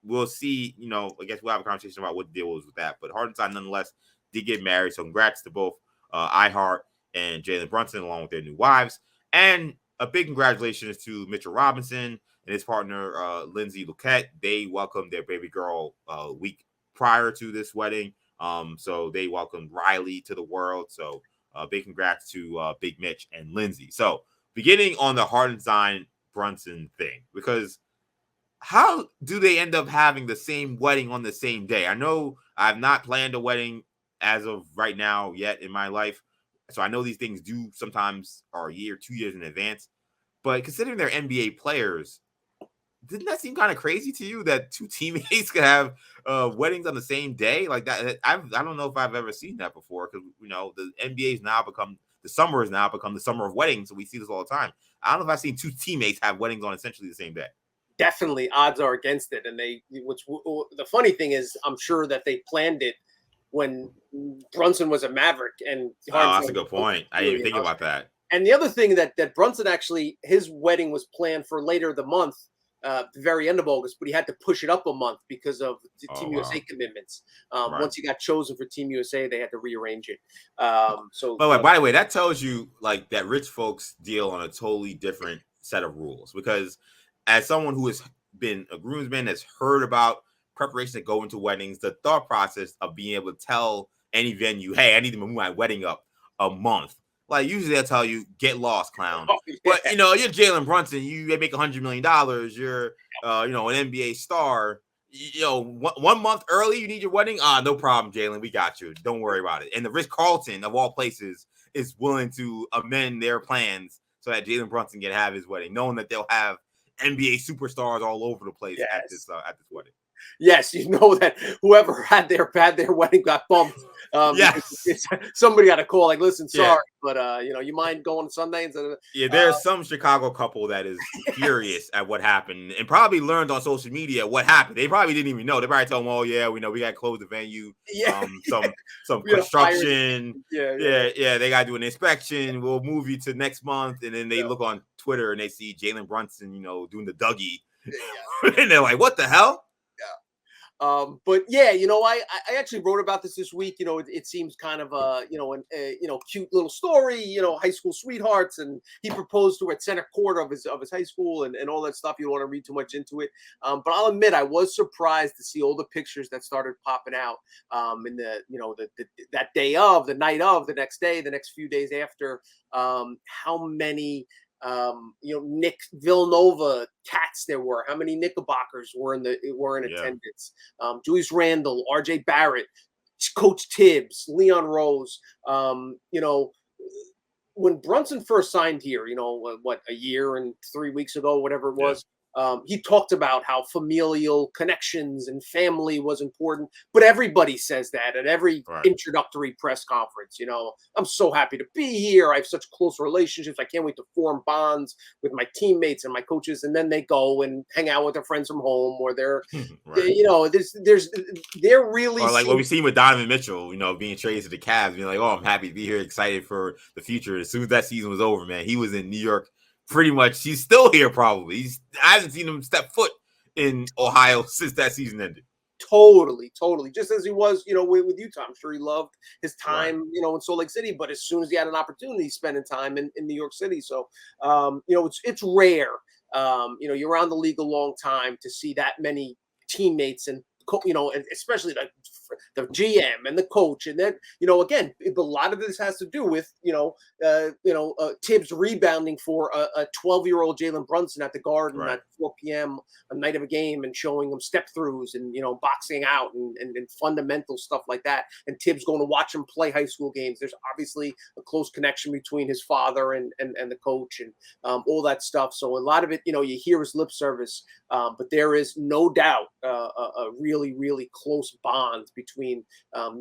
we'll see. I guess we'll have a conversation about what the deal was with that. But Hartenstein, nonetheless, did get married. So congrats to both iHeart and Jalen Brunson, along with their new wives. And a big congratulations to Mitchell Robinson and his partner, Lindsay Luquette. They welcomed their baby girl a week prior to this wedding. So they welcomed Riley to the world. So big congrats to Big Mitch and Lindsay. So beginning on the Hartenstein-Brunson thing, because how do they end up having the same wedding on the same day? I know I've not planned a wedding as of right now yet in my life. So I know these things do sometimes are a year, 2 years in advance. But considering they're NBA players, didn't that seem kind of crazy to you that two teammates could have weddings on the same day like that? I don't know if I've ever seen that before, because the NBA the summer has now become the summer of weddings, so we see this all the time. I don't know if I've seen two teammates have weddings on essentially the same day. Definitely, odds are against it. And the funny thing is, I'm sure that they planned it when Brunson was a Maverick. And that's a good point. I didn't even think about that. And the other thing that Brunson actually, his wedding was planned for later the month, the very end of August, but he had to push it up a month because of the Team USA commitments. Right. Once he got chosen for Team USA, they had to rearrange it. By the way, that tells you like that rich folks deal on a totally different set of rules, because as someone who has been a groomsman, has heard about preparations that go into weddings, the thought process of being able to tell any venue, hey, I need to move my wedding up a month. Like usually they'll tell you, get lost, clown. Oh, yeah. But you're Jalen Brunson, you make $100 million. You're an NBA star. 1 month early, you need your wedding. No problem, Jalen. We got you. Don't worry about it. And the Ritz-Carlton of all places is willing to amend their plans so that Jalen Brunson can have his wedding, knowing that they'll have NBA superstars all over the place at this wedding. Yes, you know that whoever had their wedding got bumped. Somebody had a call like, listen, sorry, but you mind going Sunday? There's some Chicago couple that is furious at what happened and probably learned on social media what happened. They probably didn't even know. They probably told them, oh yeah, we know we got to close the venue. Some construction. They got to do an inspection. We'll move you to next month. And then they look on Twitter and they see Jalen Brunson, doing the Dougie. And they're like, what the hell? But yeah, I actually wrote about this week. It seems kind of cute little story. High school sweethearts, and he proposed to her at center court of his high school, and all that stuff. You don't want to read too much into it. But I'll admit I was surprised to see all the pictures that started popping out in that day of, the night of, the next day, the next few days after. How many Nick Villanova cats there were, how many Knickerbockers were in attendance. Julius Randle, RJ Barrett, Coach Tibbs, Leon Rose. When Brunson first signed here, a year and 3 weeks ago, whatever it was, he talked about how familial connections and family was important, but everybody says that at every introductory press conference. I'm so happy to be here. I have such close relationships. I can't wait to form bonds with my teammates and my coaches. And then they go and hang out with their friends from home, or they're really, or like what we've seen with Donovan Mitchell, being traded to the Cavs, being like, oh, I'm happy to be here, excited for the future. As soon as that season was over, man, he was in New York. Pretty much, he's still here. Probably, I haven't seen him step foot in Ohio since that season ended. Totally. Just as he was, with Utah. I'm sure he loved his time, in Salt Lake City. But as soon as he had an opportunity, spending time in New York City. So, it's rare. You're around the league a long time to see that many teammates and especially like the GM and the coach, and then again, a lot of this has to do with Tibbs rebounding for a 12-year-old Jalen Brunson at the Garden at 4 p.m. a night of a game, and showing him step throughs and boxing out and fundamental stuff like that. And Tibbs going to watch him play high school games. There's obviously a close connection between his father and the coach and all that stuff. So a lot of it, you hear his lip service, but there is no doubt a really, really close bond between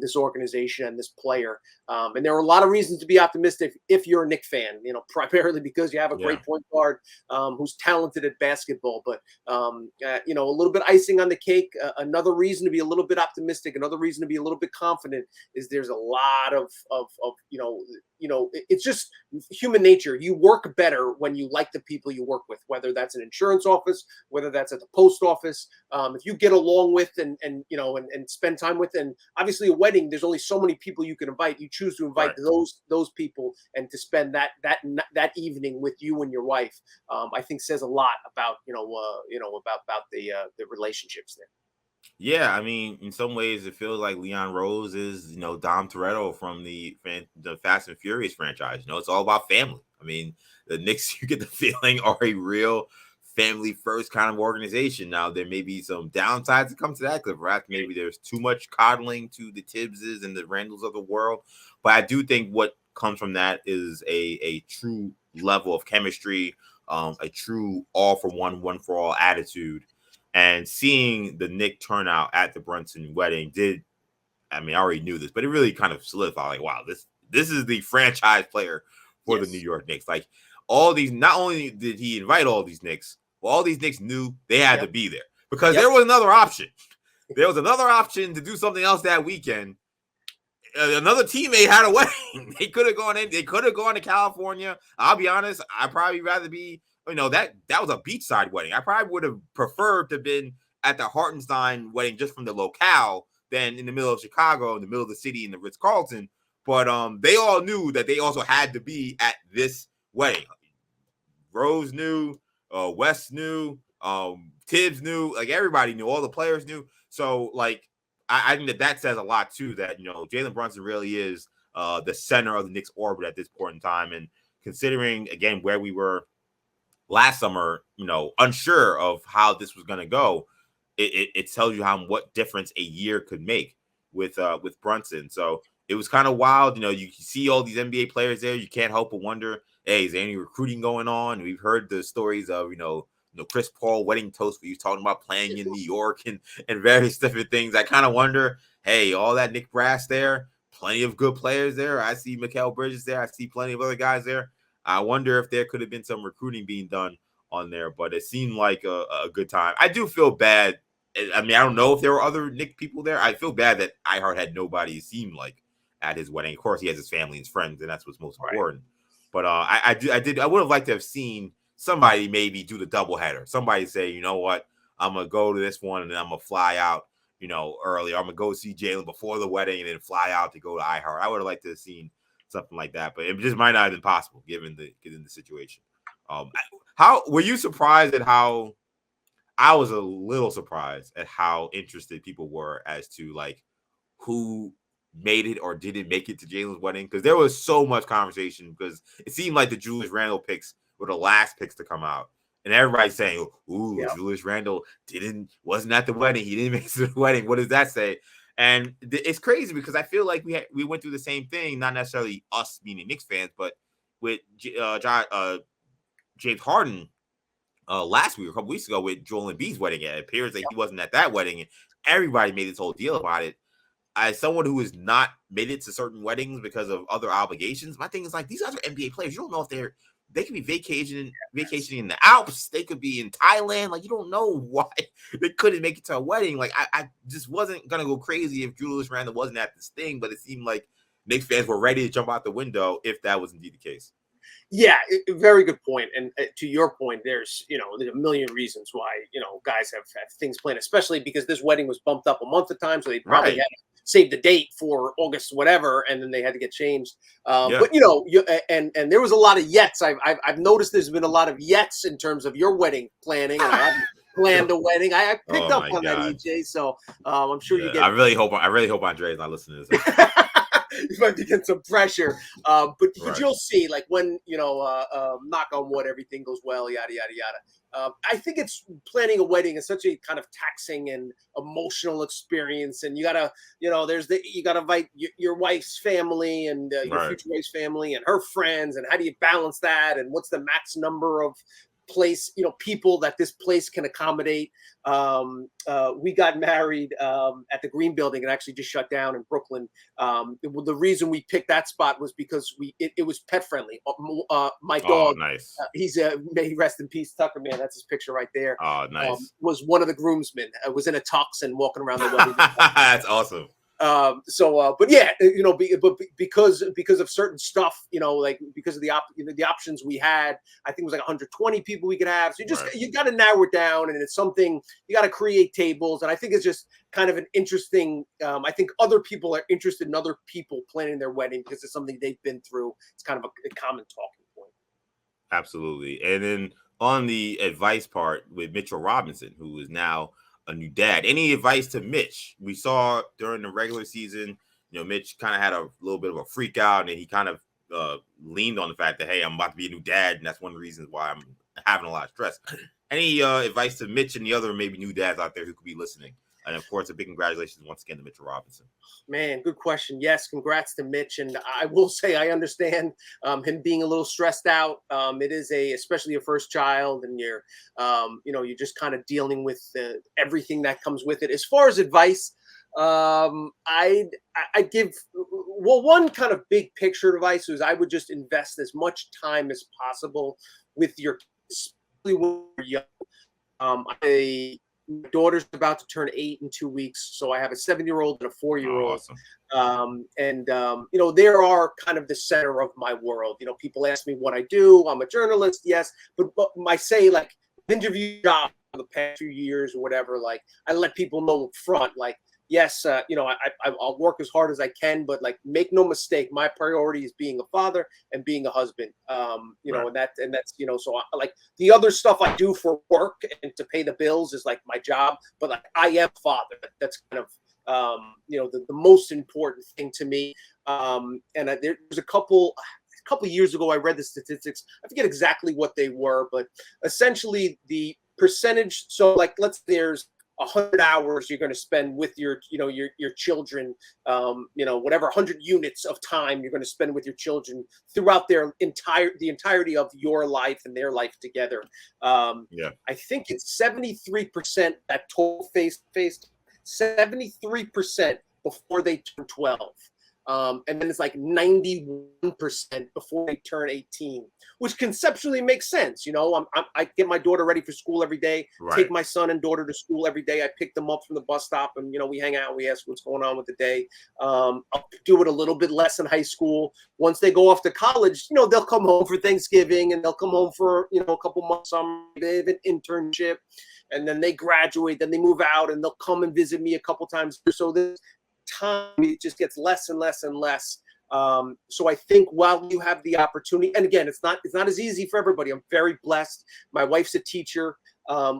this organization and this player. And there are a lot of reasons to be optimistic if you're a Knick fan, primarily because you have a great point guard who's talented at basketball. But, a little bit icing on the cake. Another reason to be a little bit optimistic, another reason to be a little bit confident is there's a lot of it's just human nature. You work better when you like the people you work with, whether that's an insurance office, whether that's at the post office. If you get along with and spend time with, and obviously a wedding, there's only so many people you can invite. You choose to invite those people and to spend that evening with you and your wife. I think says a lot about about the relationships there. Yeah, I mean, in some ways, it feels like Leon Rose is, Dom Toretto from the Fast and Furious franchise. It's all about family. I mean, the Knicks, you get the feeling, are a real family first kind of organization. Now, there may be some downsides that come to that, because perhaps maybe there's too much coddling to the Tibbses and the Randalls of the world. But I do think what comes from that is a true level of chemistry, a true all for one for all attitude. And seeing the Knick turnout at the Brunson wedding I already knew this, but it really kind of solidified, like, wow, this is the franchise player for the New York Knicks. Like, all these, not only did he invite all these Knicks, but all these Knicks knew they had to be there, because there was another option. There was another option to do something else that weekend. Another teammate had a wedding. They could have gone in. They could have gone to California. I'll be honest, I'd probably rather be, that was a beachside wedding. I probably would have preferred to have been at the Hartenstein wedding just from the locale than in the middle of Chicago, in the middle of the city, in the Ritz-Carlton. But they all knew that they also had to be at this wedding. Rose knew, West knew, Tibbs knew, like everybody knew, all the players knew. So like I think that says a lot too. That Jalen Brunson really is the center of the Knicks orbit at this point in time, and considering again where we were last summer, unsure of how this was going to go, it tells you what difference a year could make with Brunson. So it was kind of wild. You see all these NBA players there. You can't help but wonder, hey, is there any recruiting going on? We've heard the stories of Chris Paul wedding toast where he's talking about playing in New York and various different things. I kind of wonder, hey, all that Knick brass there, plenty of good players there. I see Mikal Bridges there. I see plenty of other guys there. I wonder if there could have been some recruiting being done on there, but it seemed like a good time. I do feel bad. I mean, I don't know if there were other Knick people there. I feel bad that Hart had nobody, it seemed like, at his wedding. Of course, he has his family and his friends, and that's what's most important. But I would have liked to have seen somebody maybe do the doubleheader. Somebody say, you know what, I'm gonna go to this one and then I'm gonna fly out, early. I'm gonna go see Jalen before the wedding and then fly out to go to Hart. I would have liked to have seen something like that, but it just might not have been possible given the situation. How were you surprised at how? I was a little surprised at how interested people were as to like who made it or didn't make it to Jalen's wedding, because there was so much conversation, because it seemed like the Julius Randle picks were the last picks to come out, and everybody's saying, "Ooh, yeah, Julius Randle wasn't at the wedding. He didn't make it to the wedding." What does that say? And it's crazy because I feel like we went through the same thing, not necessarily us meaning Knicks fans, but with James Harden last week, a couple weeks ago, with Joel Embiid's wedding. It appears that he wasn't at that wedding, and everybody made this whole deal about it. As someone who has not made it to certain weddings because of other obligations, my thing is like, these other NBA players, you don't know if they could be vacationing in the Alps, they could be in Thailand. Like, you don't know why they couldn't make it to a wedding. Like, I just wasn't gonna go crazy if Julius Randle wasn't at this thing, but it seemed like Knicks fans were ready to jump out the window if that was indeed the case. Yeah, very good point. And to your point, there's a million reasons why guys have things planned, especially because this wedding was bumped up a month at time, so they probably had to save the date for August whatever, and then they had to get changed. But and there was a lot of yets. I've noticed there's been a lot of yets in terms of your wedding planning, and I haven't planned a wedding. I picked up on that, EJ. So I'm sure you get. I really hope Andre's not listening to this. You might be getting some pressure, but you'll see, like, when knock on wood, everything goes well, yada yada yada. I think it's planning a wedding is such a kind of taxing and emotional experience, and you gotta invite your wife's family and your future wife's family and her friends, and how do you balance that, and what's the max number of people that this place can accommodate. We got married at the Green Building, and actually just shut down in Brooklyn. The reason we picked that spot was because it was pet friendly. My dog, nice. He's may he rest in peace, Tucker, man. That's his picture right there. Oh, nice. Was one of the groomsmen. Was in a tux and walking around the wedding. That's awesome. But yeah, because of certain stuff, like because of the options we had, I think it was like 120 people we could have. So you got to narrow it down, and it's something you got to create tables. And I think it's just kind of an interesting. I think other people are interested in other people planning their wedding because it's something they've been through. It's kind of a common talking point. Absolutely. And then on the advice part with Mitchell Robinson, who is now a new dad. Any advice to Mitch? We saw during the regular season, Mitch kind of had a little bit of a freak out, and he kind of leaned on the fact that, hey, I'm about to be a new dad, and that's one of the reasons why I'm having a lot of stress. Any advice to Mitch and the other maybe new dads out there who could be listening? And of course, a big congratulations once again to Mitchell Robinson. Man, good question. Yes, congrats to Mitch. And I will say I understand him being a little stressed out. It is especially a first child, and you're just kind of dealing with everything that comes with it. As far as advice, I give one kind of big picture advice is I would just invest as much time as possible with your, especially when you're young. My daughter's about to turn 8 in 2 weeks, so I have a 7-year-old and a 4-year-old. Awesome. They are kind of the center of my world. People ask me what I do. I'm a journalist, yes, but I say, like, interview job for the past few years or whatever. Like, I let people know up front, like, yes, I'll work as hard as I can, but like, make no mistake, my priority is being a father and being a husband. Right. And that's, so like the other stuff I do for work and to pay the bills is like my job, but like I am a father. That's kind of, the most important thing to me. There's a couple years ago, I read the statistics. I forget exactly what they were, but essentially the percentage. So like, there's 100 hours you're going to spend with your children, whatever 100 units of time you're going to spend with your children throughout the entirety of your life and their life together. I think it's 73% that total face 73% before they turn 12. And then it's like 91% before they turn 18, which conceptually makes sense. I get my daughter ready for school every day, take my son and daughter to school every day. I pick them up from the bus stop and, we hang out, we ask what's going on with the day. I'll do it a little bit less in high school. Once they go off to college, they'll come home for Thanksgiving and they'll come home for, a couple months, they have an internship, and then they graduate, then they move out and they'll come and visit me a couple times. So this time, it just gets less and less and less. So I think while you have the opportunity, and again, it's not as easy for everybody. I'm very blessed. My wife's a teacher,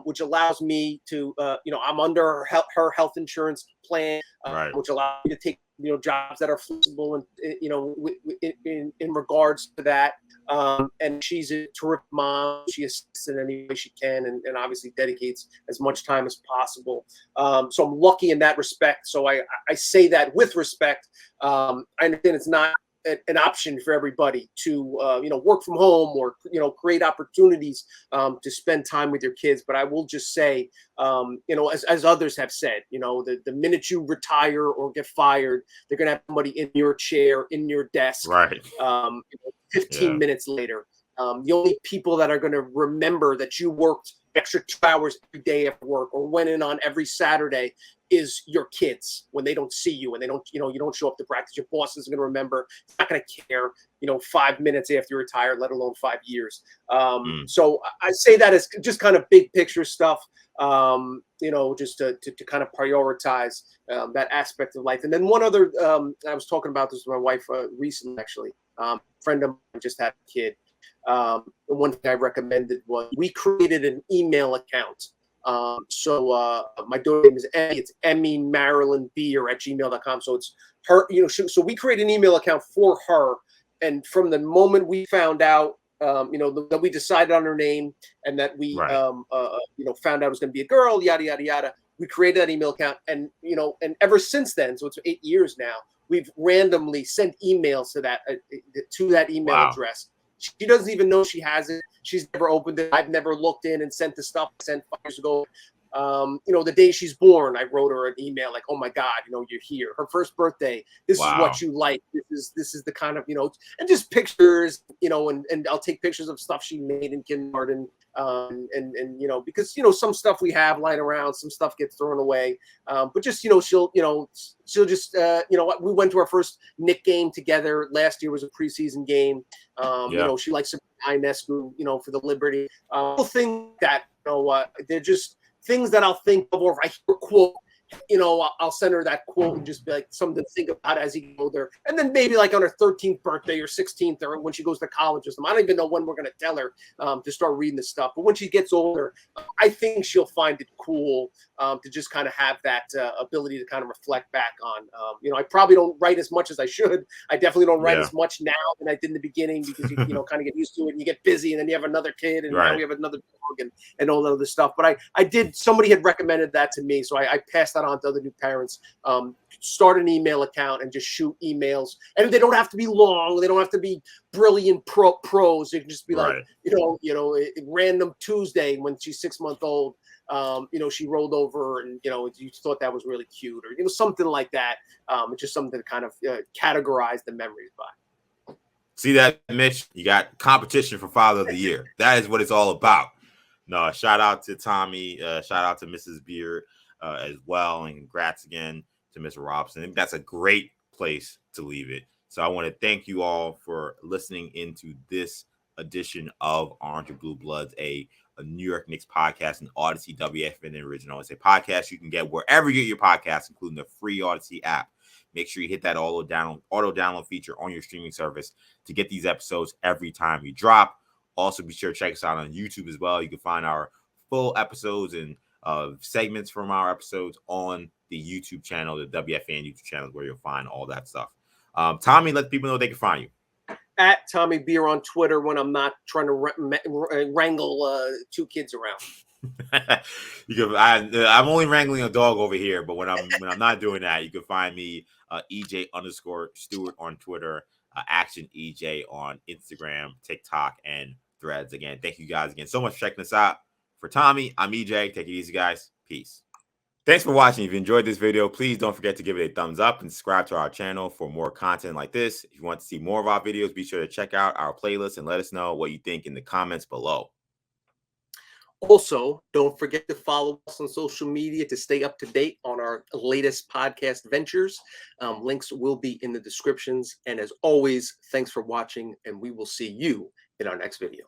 which allows me to, I'm under her health insurance plan, which allows me to take, jobs that are flexible and, in regards to that. And she's a terrific mom. She assists in any way she can, and obviously dedicates as much time as possible. So I'm lucky in that respect. So I say that with respect. I understand it's not an option for everybody to work from home or create opportunities to spend time with your kids. But I will just say, as others have said, the minute you retire or get fired, they're gonna have somebody in your chair, in your desk, 15 minutes later. The only people that are going to remember that you worked extra 2 hours every day at work or went in on every Saturday is your kids when they don't see you and they don't, you don't show up to practice. Your boss isn't going to remember. He's not going to care, 5 minutes after you retire, let alone 5 years. So I say that as just kind of big picture stuff, just to kind of prioritize that aspect of life. And then one other, I was talking about this with my wife recently, actually. A friend of mine just had a kid. The one thing I recommended was we created an email account. So my daughter's name is Emmy. It's Emmy Marilyn Beer at gmail.com. So it's her, so we created an email account for her. And from the moment we found out, that we decided on her name and that we, found out it was going to be a girl, yada, yada, yada, we created that email account. And, and ever since then, so it's 8 years now, we've randomly sent emails to that email address. She doesn't even know she has it. She's never opened it. I've never looked in and sent the stuff I sent 5 years ago. The day she's born, I wrote her an email like, "Oh my God, you're here." Her first birthday. This is what you like. This is the kind of, and just pictures, and I'll take pictures of stuff she made in kindergarten. And because some stuff we have lying around, some stuff gets thrown away. But just she'll just we went to our first Knick game together. Last year was a preseason game. She likes Ionescu, for the Liberty. Things that they're just things that I'll think of, or if I hear a quote, I'll send her that quote and just be like something to think about as you go there. And then maybe like on her 13th birthday or 16th, or when she goes to college or something. I don't even know when we're going to tell her to start reading this stuff. But when she gets older, I think she'll find it cool to just kind of have that ability to kind of reflect back on. I probably don't write as much as I should. I definitely don't write as much now than I did in the beginning because you kind of get used to it and you get busy and then you have another kid and now we have another dog and all that other stuff. But I did. Somebody had recommended that to me, so I passed that on to other new parents. Start an email account and just shoot emails, and they don't have to be long. They don't have to be brilliant prose. It can just be like, random Tuesday when she's 6 months old. She rolled over and you thought that was really cute, or something like that. It's just something to kind of categorize the memories by. See that, Mitch? You got competition for Father of the Year. That is what it's all about. No, shout out to Tommy. Shout out to Mrs. Beard as well. And congrats again to Mr. Robson. I think that's a great place to leave it. So I want to thank you all for listening into this edition of Orange and Blue Bloods, a a New York Knicks podcast, an Audacy WFAN original. It's a podcast you can get wherever you get your podcasts, including the free Audacy app. Make sure you hit that auto download feature on your streaming service to get these episodes every time we drop. Also, be sure to check us out on YouTube as well. You can find our full episodes and segments from our episodes on the YouTube channel, the WFAN YouTube channel, where you'll find all that stuff. Tommy, let people know they can find you. At Tommy Beer on Twitter when I'm not trying to wrangle two kids around. I'm only wrangling a dog over here, but when I'm not doing that, you can find me EJ_Stewart on Twitter, Action EJ on Instagram, TikTok, and Threads. Again, thank you guys again so much for checking us out. For Tommy, I'm EJ. Take it easy, guys. Peace. Thanks for watching. If you enjoyed this video, please don't forget to give it a thumbs up and subscribe to our channel for more content like this. If you want to see more of our videos, be sure to check out our playlist and let us know what you think in the comments below. Also, don't forget to follow us on social media to stay up to date on our latest podcast ventures. Links will be in the descriptions. And as always, thanks for watching, and we will see you in our next video.